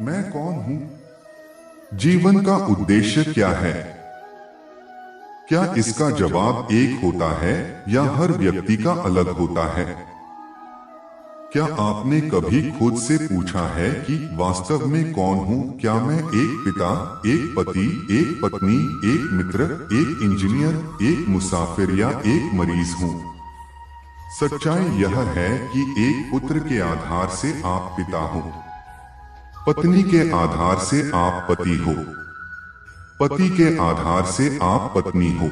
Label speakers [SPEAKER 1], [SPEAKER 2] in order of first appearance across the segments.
[SPEAKER 1] मैं कौन हूँ? जीवन का उद्देश्य क्या है? क्या इसका जवाब एक होता है या हर व्यक्ति का अलग होता है? क्या आपने कभी खुद से पूछा है कि वास्तव में कौन हूँ? क्या मैं एक पिता, एक पति, एक पत्नी, एक मित्र, एक इंजीनियर, एक मुसाफिर या एक मरीज हूँ? सच्चाई यह है कि एक पुत्र के आधार से आप पिता हो, पत्नी के आधार से आप पति हो, पति के आधार से आप पत्नी हो।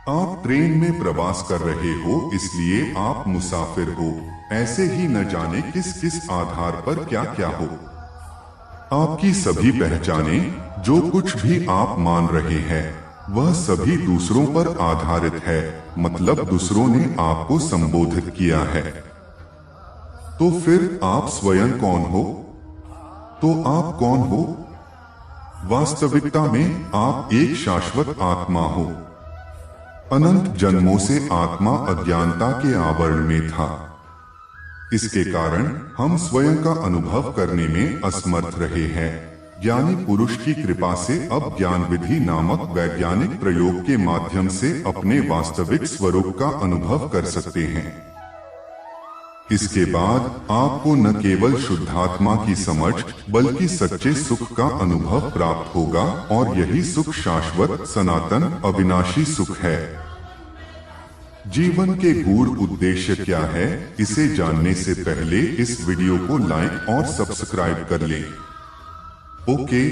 [SPEAKER 1] आप ट्रेन में प्रवास कर रहे हो इसलिए आप मुसाफिर हो। ऐसे ही न जाने किस किस आधार पर क्या क्या हो। आपकी सभी पहचानें, जो कुछ भी आप मान रहे हैं, वह सभी दूसरों पर आधारित है, मतलब दूसरों ने आपको संबोधित किया है। तो फिर आप स्वयं कौन हो? तो आप कौन हो? वास्तविकता में आप एक शाश्वत आत्मा हो। अनंत जन्मों से आत्मा अज्ञानता के आवरण में था। इसके कारण हम स्वयं का अनुभव करने में असमर्थ रहे हैं। ज्ञानी पुरुष की कृपा से अब ज्ञान विधि नामक वैज्ञानिक प्रयोग के माध्यम से अपने वास्तविक स्वरूप का अनुभव कर सकते हैं। इसके बाद आपको न केवल शुद्धात्मा की समझ बल्कि सच्चे सुख का अनुभव प्राप्त होगा और यही सुख शाश्वत, सनातन, अविनाशी सुख है। जीवन के गूढ़ उद्देश्य क्या है, इसे जानने से पहले इस वीडियो को लाइक और सब्सक्राइब कर लें। ओके,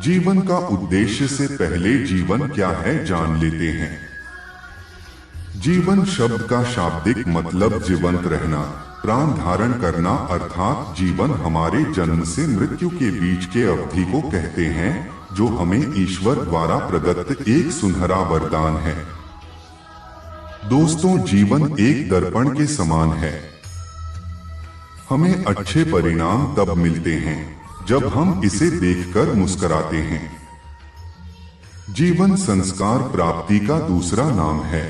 [SPEAKER 1] जीवन का उद्देश्य से पहले जीवन क्या है जान लेते हैं। जीवन शब्द का शाब्दिक मतलब जीवंत रहना, प्राण धारण करना, अर्थात जीवन हमारे जन्म से मृत्यु के बीच के अवधि को कहते हैं, जो हमें ईश्वर द्वारा प्रदत्त एक सुनहरा वरदान है। दोस्तों, जीवन एक दर्पण के समान है। हमें अच्छे परिणाम तब मिलते हैं जब हम इसे देखकर मुस्कुराते हैं। जीवन संस्कार प्राप्ति का दूसरा नाम है।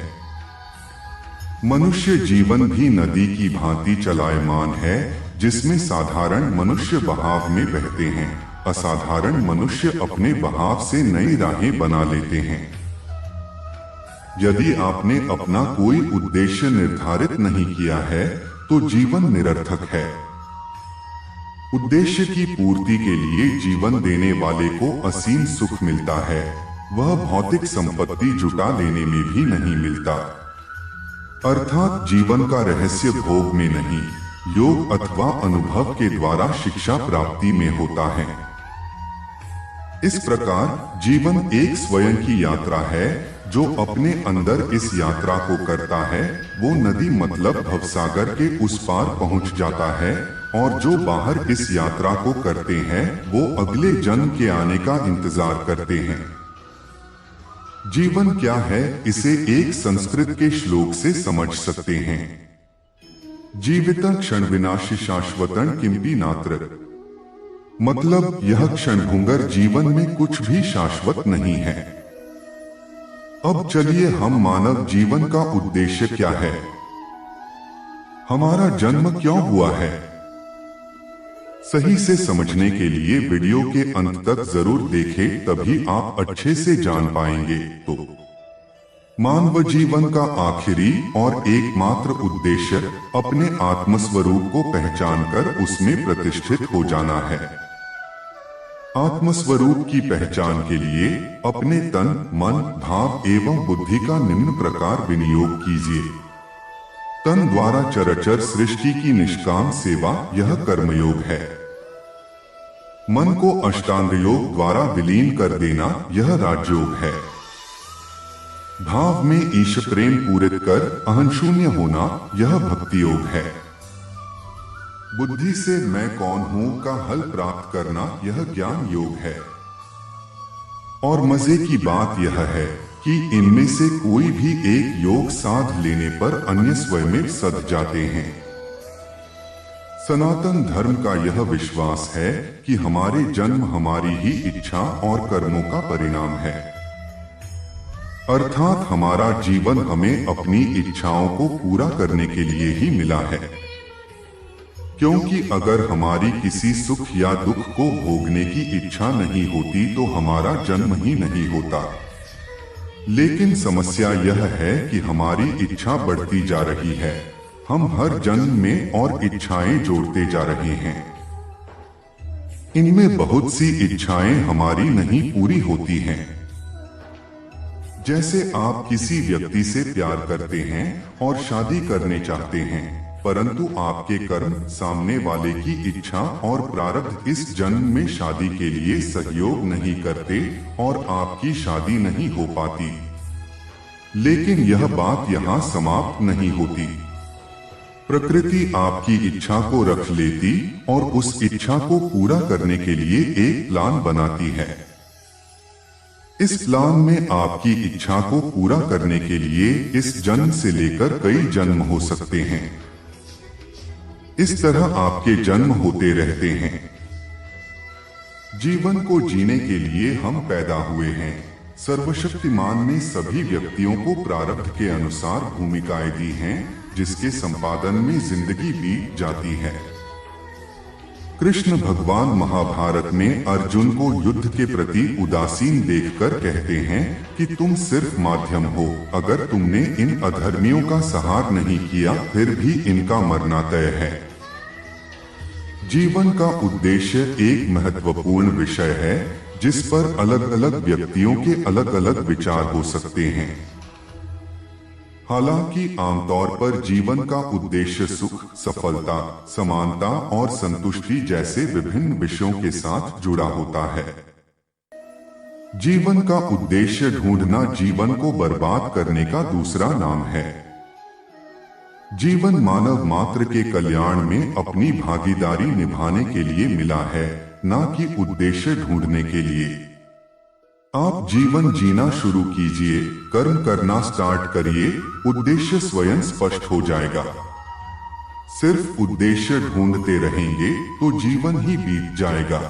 [SPEAKER 1] मनुष्य जीवन भी नदी की भांति चलायमान है, जिसमें साधारण मनुष्य बहाव में बहते हैं, असाधारण मनुष्य अपने बहाव से नई राहें बना लेते हैं। यदि आपने अपना कोई उद्देश्य निर्धारित नहीं किया है, तो जीवन निरर्थक है। उद्देश्य की पूर्ति के लिए जीवन देने वाले को असीम सुख मिलता है। वह भौतिक संपत्ति जुटा लेने में भी नहीं मिलता। अर्थात जीवन का रहस्य भोग में नहीं, योग अथवा अनुभव के द्वारा शिक्षा प्राप्ति में होता है। इस प्रकार जीवन एक स्वयं की यात्रा है। जो अपने अंदर इस यात्रा को करता है, वो नदी मतलब भवसागर के उस पार पहुंच जाता है, और जो बाहर इस यात्रा को करते हैं, वो अगले जन्म के आने का इंतजार करते हैं। जीवन क्या है, इसे एक संस्कृत के श्लोक से समझ सकते हैं। जीवितं क्षण विनाशी शाश्वतं किंपि नात्र। मतलब यह क्षणभंगुर जीवन में कुछ भी शाश्वत नहीं है। अब चलिए हम मानव जीवन का उद्देश्य क्या है, हमारा जन्म क्यों हुआ है, सही से समझने के लिए वीडियो के अंत तक जरूर देखें, तभी आप अच्छे से जान पाएंगे। तो मानव जीवन का आखिरी और एकमात्र उद्देश्य अपने आत्मस्वरूप को पहचानकर उसमें प्रतिष्ठित हो जाना है। आत्मस्वरूप की पहचान के लिए अपने तन, मन, भाव एवं बुद्धि का निम्न प्रकार विनियोग कीजिए। तन द्वारा चराचर सृष्टि की निष्काम सेवा, यह कर्मयोग है। मन को अष्टांग योग द्वारा विलीन कर देना, यह राजयोग है। भाव में ईश प्रेम पूरित कर अहंशून्य होना, यह भक्ति योग है। बुद्धि से मैं कौन हूं का हल प्राप्त करना, यह ज्ञान योग है। और मजे की बात यह है कि इनमें से कोई भी एक योग साध लेने पर अन्य स्वयं सध जाते हैं। सनातन धर्म का यह विश्वास है कि हमारे जन्म हमारी ही इच्छा और कर्मों का परिणाम है। अर्थात हमारा जीवन हमें अपनी इच्छाओं को पूरा करने के लिए ही मिला है। क्योंकि अगर हमारी किसी सुख या दुख को भोगने की इच्छा नहीं होती तो हमारा जन्म ही नहीं होता। लेकिन समस्या यह है कि हमारी इच्छा बढ़ती जा रही है। हम हर जन्म में और इच्छाएं जोड़ते जा रहे हैं। इनमें बहुत सी इच्छाएं हमारी नहीं पूरी होती हैं। जैसे आप किसी व्यक्ति से प्यार करते हैं और शादी करने चाहते हैं, परंतु आपके कर्म सामने वाले की इच्छा और प्रारब्ध इस जन्म में शादी के लिए सहयोग नहीं करते और आपकी शादी नहीं हो पाती। लेकिन यह बात यहाँ समाप्त नहीं होती। प्रकृति आपकी इच्छा को रख लेती और उस इच्छा को पूरा करने के लिए एक प्लान बनाती है। इस प्लान में आपकी इच्छा को पूरा करने के लिए इस जन्म से लेकर कई जन्म हो सकते हैं। इस तरह आपके जन्म होते रहते हैं। जीवन को जीने के लिए हम पैदा हुए हैं। सर्वशक्तिमान ने सभी व्यक्तियों को प्रारब्ध के अनुसार भूमिकाएं दी हैं, जिसके संपादन में जिंदगी बीत जाती है। कृष्ण भगवान महाभारत में अर्जुन को युद्ध के प्रति उदासीन देखकर कहते हैं कि तुम सिर्फ माध्यम हो। अगर तुमने इन अधर्मियों का सहार नहीं किया फिर भी इनका मरना तय है। जीवन का उद्देश्य एक महत्वपूर्ण विषय है जिस पर अलग अलग व्यक्तियों के अलग अलग विचार हो सकते हैं। हालांकि आमतौर पर जीवन का उद्देश्य सुख, सफलता, समानता और संतुष्टि जैसे विभिन्न विषयों के साथ जुड़ा होता है। जीवन का उद्देश्य ढूंढना जीवन को बर्बाद करने का दूसरा नाम है। जीवन मानव मात्र के कल्याण में अपनी भागीदारी निभाने के लिए मिला है, न कि उद्देश्य ढूंढने के लिए। आप जीवन जीना शुरू कीजिए, कर्म करना स्टार्ट करिए, उद्देश्य स्वयं स्पष्ट हो जाएगा। सिर्फ उद्देश्य ढूंढते रहेंगे तो जीवन ही बीत जाएगा।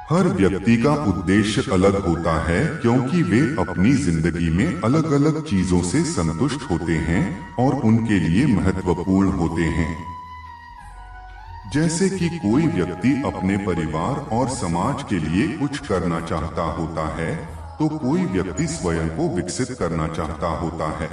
[SPEAKER 1] हर व्यक्ति का उद्देश्य अलग होता है क्योंकि वे अपनी जिंदगी में अलग अलग चीजों से संतुष्ट होते हैं और उनके लिए महत्वपूर्ण होते हैं। जैसे कि कोई व्यक्ति अपने परिवार और समाज के लिए कुछ करना चाहता होता है, तो कोई व्यक्ति स्वयं को विकसित करना चाहता होता है।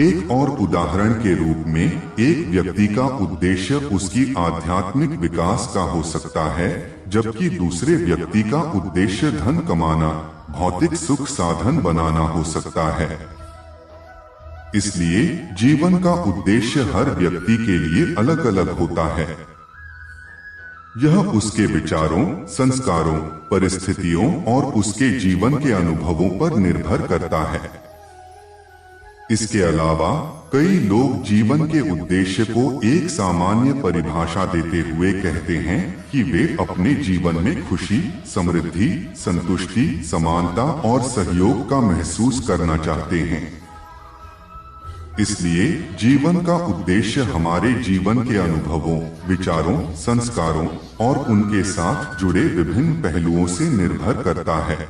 [SPEAKER 1] एक और उदाहरण के रूप में एक व्यक्ति का उद्देश्य उसकी आध्यात्मिक विकास का हो सकता है, जबकि दूसरे व्यक्ति का उद्देश्य धन कमाना, भौतिक सुख साधन बनाना हो सकता है। इसलिए जीवन का उद्देश्य हर व्यक्ति के लिए अलग अलग होता है। यह उसके विचारों, संस्कारों, परिस्थितियों और उसके जीवन के अनुभवों पर निर्भर करता है। इसके अलावा कई लोग जीवन के उद्देश्य को एक सामान्य परिभाषा देते हुए कहते हैं कि वे अपने जीवन में खुशी, समृद्धि, संतुष्टि, समानता और सहयोग का महसूस करना चाहते हैं। इसलिए जीवन का उद्देश्य हमारे जीवन के अनुभवों, विचारों, संस्कारों और उनके साथ जुड़े विभिन्न पहलुओं से निर्भर करता है।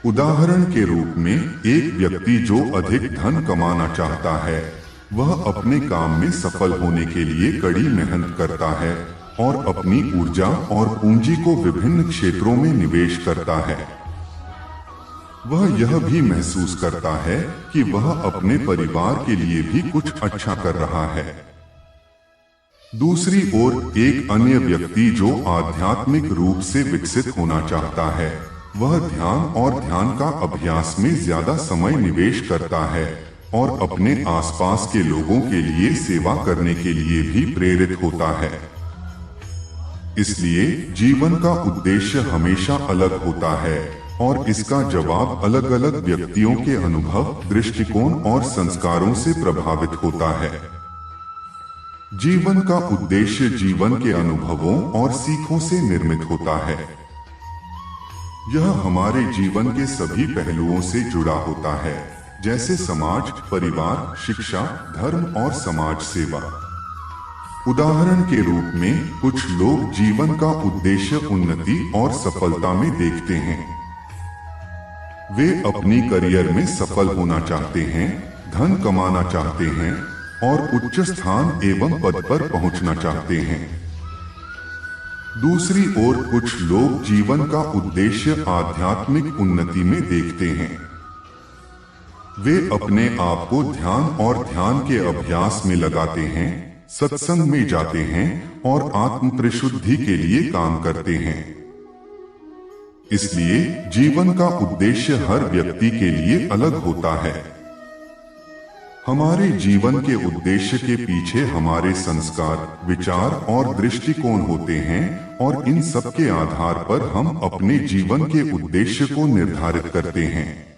[SPEAKER 1] उदाहरण के रूप में एक व्यक्ति जो अधिक धन कमाना चाहता है, वह अपने काम में सफल होने के लिए कड़ी मेहनत करता है और अपनी ऊर्जा और पूंजी को विभिन्न क्षेत्रों में निवेश करता है। वह यह भी महसूस करता है कि वह अपने परिवार के लिए भी कुछ अच्छा कर रहा है। दूसरी ओर एक अन्य व्यक्ति जो आध्यात्मिक रूप से विकसित होना चाहता है, वह ध्यान और ध्यान का अभ्यास में ज्यादा समय निवेश करता है और अपने आसपास के लोगों के लिए सेवा करने के लिए भी प्रेरित होता है। इसलिए जीवन का उद्देश्य हमेशा अलग होता है और इसका जवाब अलग अलग व्यक्तियों के अनुभव, दृष्टिकोण और संस्कारों से प्रभावित होता है। जीवन का उद्देश्य जीवन के अनुभवों और सीखों से निर्मित होता है। यह हमारे जीवन के सभी पहलुओं से जुड़ा होता है, जैसे समाज, परिवार, शिक्षा, धर्म और समाज सेवा। उदाहरण के रूप में कुछ लोग जीवन का उद्देश्य उन्नति और सफलता में देखते हैं। वे अपनी करियर में सफल होना चाहते हैं, धन कमाना चाहते हैं और उच्च स्थान एवं पद पर पहुंचना चाहते हैं। दूसरी ओर कुछ लोग जीवन का उद्देश्य आध्यात्मिक उन्नति में देखते हैं। वे अपने आप को ध्यान और ध्यान के अभ्यास में लगाते हैं, सत्संग में जाते हैं और आत्म परिशुद्धि के लिए काम करते हैं। इसलिए जीवन का उद्देश्य हर व्यक्ति के लिए अलग होता है। हमारे जीवन के उद्देश्य के पीछे हमारे संस्कार, विचार और दृष्टिकोण होते हैं और इन सब के आधार पर हम अपने जीवन के उद्देश्य को निर्धारित करते हैं।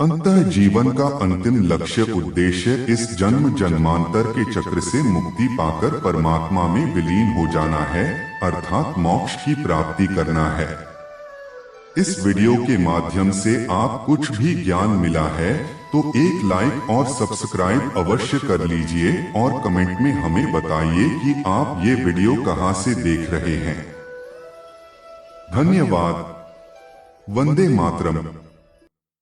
[SPEAKER 1] अंततः जीवन का अंतिम लक्ष्य उद्देश्य इस जन्म जन्मांतर के चक्र से मुक्ति पाकर परमात्मा में विलीन हो जाना है, अर्थात मोक्ष की प्राप्ति करना है। इस वीडियो के माध्यम से आप कुछ भी ज्ञान मिला है तो एक लाइक और सब्सक्राइब अवश्य कर लीजिए और कमेंट में हमें बताइए कि आप ये वीडियो कहां से देख रहे हैं। धन्यवाद। वंदे मातरम।